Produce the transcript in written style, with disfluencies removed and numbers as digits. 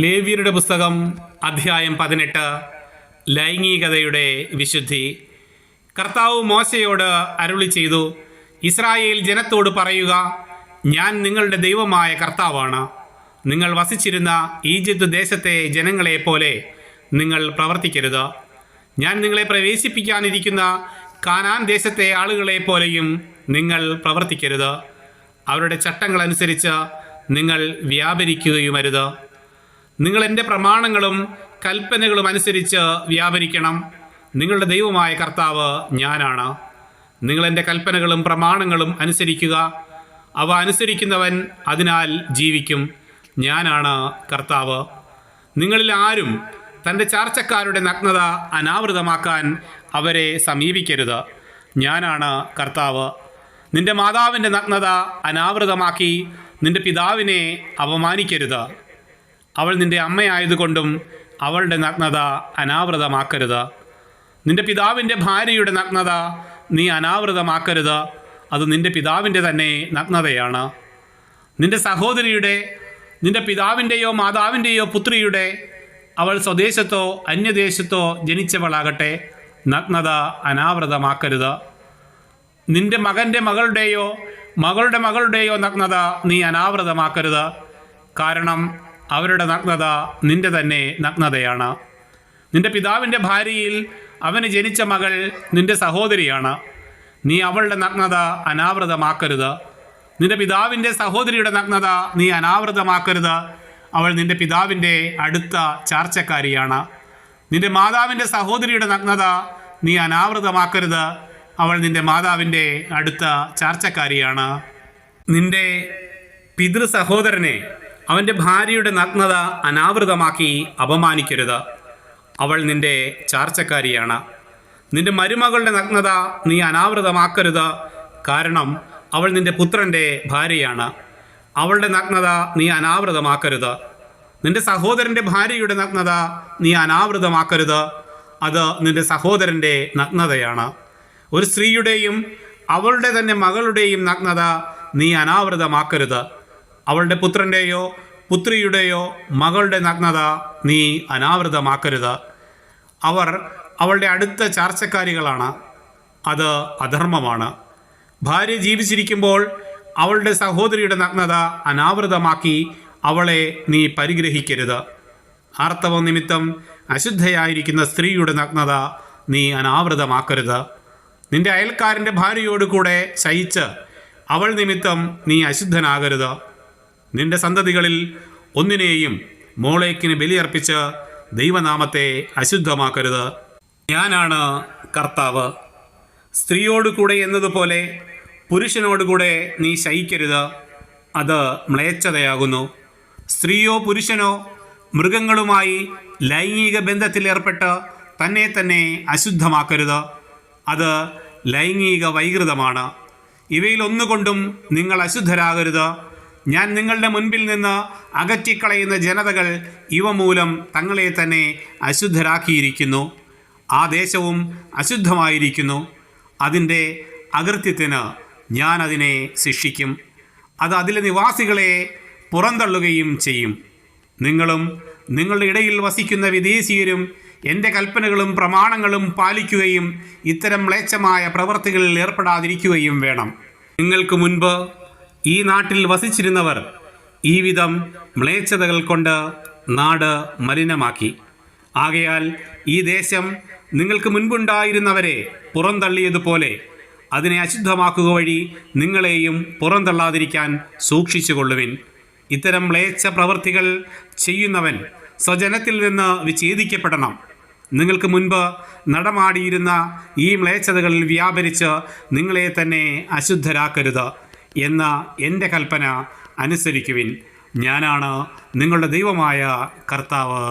ലേവ്യരുടെ പുസ്തകം അധ്യായം 18. ലൈംഗികതയുടെ വിശുദ്ധി. കർത്താവ് മോശയോട് അരുളി ചെയ്തു, ഇസ്രായേൽ ജനത്തോട് പറയുക, ഞാൻ നിങ്ങളുടെ ദൈവമായ കർത്താവാണ്. നിങ്ങൾ വസിച്ചിരുന്ന ഈജിപ്ത് ദേശത്തെ ജനങ്ങളെ പോലെ നിങ്ങൾ പ്രവർത്തിക്കരുത്. ഞാൻ നിങ്ങളെ പ്രവേശിപ്പിക്കാനിരിക്കുന്ന കാനാൻ ദേശത്തെ ആളുകളെ പോലെയും നിങ്ങൾ പ്രവർത്തിക്കരുത്. അവരുടെ ചട്ടങ്ങളനുസരിച്ച് നിങ്ങൾ വ്യാപരിക്കുകയുമരുത്. നിങ്ങൾ എൻ്റെ പ്രമാണങ്ങളും കൽപ്പനകളും അനുസരിച്ച് വ്യാപരിക്കണം. നിങ്ങളുടെ ദൈവമായ കർത്താവ് ഞാനാണ്. നിങ്ങൾ എൻ്റെ കൽപ്പനകളും പ്രമാണങ്ങളും അനുസരിക്കുക. അവ അനുസരിക്കുന്നവൻ അതിനാൽ ജീവിക്കും. ഞാനാണ് കർത്താവ്. നിങ്ങളിൽ ആരും തൻ്റെ ചാർച്ചക്കാരുടെ നഗ്നത അനാവൃതമാക്കാൻ അവരെ സമീപിക്കരുത്. ഞാനാണ് കർത്താവ്. നിന്റെ മാതാവിൻ്റെ നഗ്നത അനാവൃതമാക്കി നിന്റെ പിതാവിനെ അപമാനിക്കരുത്. അവൾ നിന്റെ അമ്മയായതുകൊണ്ടും അവളുടെ നഗ്നത അനാവൃതമാക്കരുത്. നിന്റെ പിതാവിൻ്റെ ഭാര്യയുടെ നഗ്നത നീ അനാവൃതമാക്കരുത്. അത് നിന്റെ പിതാവിൻ്റെ തന്നെ നഗ്നതയാണ്. നിന്റെ സഹോദരിയുടെ, നിന്റെ പിതാവിൻ്റെയോ മാതാവിൻ്റെയോ പുത്രിയുടെ, അവൾ സ്വദേശത്തോ അന്യദേശത്തോ ജനിച്ചവളാകട്ടെ, നഗ്നത അനാവൃതമാക്കരുത്. നിന്റെ മകൻ്റെ മകളുടെയോ മകളുടെ മകളുടെയോ നഗ്നത നീ അനാവൃതമാക്കരുത്. കാരണം അവരുടെ നഗ്നത നിന്റെ തന്നെ നഗ്നതയാണ്. നിന്റെ പിതാവിൻ്റെ ഭാര്യയിൽ അവന് ജനിച്ച മകൾ നിന്റെ സഹോദരിയാണ്. നീ അവളുടെ നഗ്നത അനാവൃതമാക്കരുത്. നിന്റെ പിതാവിൻ്റെ സഹോദരിയുടെ നഗ്നത നീ അനാവൃതമാക്കരുത്. അവൾ നിന്റെ പിതാവിൻ്റെ അടുത്ത ചാർച്ചക്കാരിയാണ്. നിന്റെ മാതാവിൻ്റെ സഹോദരിയുടെ നഗ്നത നീ അനാവൃതമാക്കരുത്. അവൾ നിന്റെ മാതാവിൻ്റെ അടുത്ത ചാർച്ചക്കാരിയാണ്. നിന്റെ പിതൃ സഹോദരനെ അവൻ്റെ ഭാര്യയുടെ നഗ്നത അനാവൃതമാക്കി അപമാനിക്കരുത്. അവൾ നിന്റെ ചാർച്ചക്കാരിയാണ്. നിന്റെ മരുമകളുടെ നഗ്നത നീ അനാവൃതമാക്കരുത്. കാരണം അവൾ നിന്റെ പുത്രൻ്റെ ഭാര്യയാണ്. അവളുടെ നഗ്നത നീ അനാവൃതമാക്കരുത്. നിന്റെ സഹോദരൻ്റെ ഭാര്യയുടെ നഗ്നത നീ അനാവൃതമാക്കരുത്. അത് നിന്റെ സഹോദരൻ്റെ നഗ്നതയാണ്. ഒരു സ്ത്രീയുടെയും അവളുടെ തന്നെ മകളുടെയും നഗ്നത നീ അനാവൃതമാക്കരുത്. അവളുടെ പുത്രൻ്റെയോ പുത്രിയുടെയോ മകളുടെ നഗ്നത നീ അനാവൃതമാക്കരുത്. അവർ അവളുടെ അടുത്ത ചാർച്ചക്കാരികളാണ്. അത് അധർമ്മമാണ്. ഭാര്യ ജീവിച്ചിരിക്കുമ്പോൾ അവളുടെ സഹോദരിയുടെ നഗ്നത അനാവൃതമാക്കി അവളെ നീ പരിഗ്രഹിക്കരുത്. ആർത്തവം നിമിത്തം അശുദ്ധയായിരിക്കുന്ന സ്ത്രീയുടെ നഗ്നത നീ അനാവൃതമാക്കരുത്. നിന്റെ അയൽക്കാരൻ്റെ ഭാര്യയോട് കൂടെ ശയിച്ച് അവൾ നിമിത്തം നീ അശുദ്ധനാകരുത്. നിന്റെ സന്തതികളിൽ ഒന്നിനെയും മോളേക്കിന് ബലിയർപ്പിച്ച് ദൈവനാമത്തെ അശുദ്ധമാക്കരുത്. ഞാനാണ് കർത്താവ്. സ്ത്രീയോടുകൂടെ എന്നതുപോലെ പുരുഷനോടുകൂടെ നീ ശയിക്കരുത്. അത് മ്ലേച്ഛതയാകുന്നു. സ്ത്രീയോ പുരുഷനോ മൃഗങ്ങളുമായി ലൈംഗിക ബന്ധത്തിലേർപ്പെട്ട് തന്നെ തന്നെ അശുദ്ധമാക്കരുത്. അത് ലൈംഗിക വൈകൃതമാണ്. ഇവയിലൊന്നുകൊണ്ടും നിങ്ങൾ അശുദ്ധരാകരുത്. ഞാൻ നിങ്ങളുടെ മുൻപിൽ നിന്ന് അകറ്റിക്കളയുന്ന ജനതകൾ ഇവ മൂലം തങ്ങളെ തന്നെ അശുദ്ധരാക്കിയിരിക്കുന്നു. ആ ദേശവും അശുദ്ധമായിരിക്കുന്നു. അതിൻ്റെ അകൃത്യത്തിന് ഞാൻ അതിനെ ശിക്ഷിക്കും. അത് അതിലെ നിവാസികളെ പുറന്തള്ളുകയും ചെയ്യും. നിങ്ങളും നിങ്ങളുടെ ഇടയിൽ വസിക്കുന്ന വിദേശീയരും എൻ്റെ കൽപ്പനകളും പ്രമാണങ്ങളും പാലിക്കുകയും ഇത്തരം മ്ലേച്ഛമായ പ്രവൃത്തികളിൽ ഏർപ്പെടാതിരിക്കുകയും വേണം. നിങ്ങൾക്ക് മുൻപ് ഈ നാട്ടിൽ വസിച്ചിരുന്നവർ ഈ വിധം മ്ലേച്ഛതകൾ കൊണ്ട് നാട് മലിനമാക്കി. ആകയാൽ ഈ ദേശം നിങ്ങൾക്ക് മുൻപുണ്ടായിരുന്നവരെ പുറന്തള്ളിയതുപോലെ അതിനെ അശുദ്ധമാക്കുക വഴി നിങ്ങളെയും പുറന്തള്ളാതിരിക്കാൻ സൂക്ഷിച്ചുകൊള്ളുവിൻ. ഇത്തരം മ്ലേച്ഛ പ്രവൃത്തികൾ ചെയ്യുന്നവൻ സ്വജനത്തിൽ നിന്ന് വിച്ഛേദിക്കപ്പെടണം. നിങ്ങൾക്ക് മുൻപ് നടമാടിയിരുന്ന ഈ മ്ലേച്ഛതകളിൽ വ്യാപരിച്ച് നിങ്ങളെ തന്നെ അശുദ്ധരാക്കരുത് എന്ന എൻ്റെ കൽപ്പന അനുസരിക്കുവിൻ. ഞാനാണ് നിങ്ങളുടെ ദൈവമായ കർത്താവ്.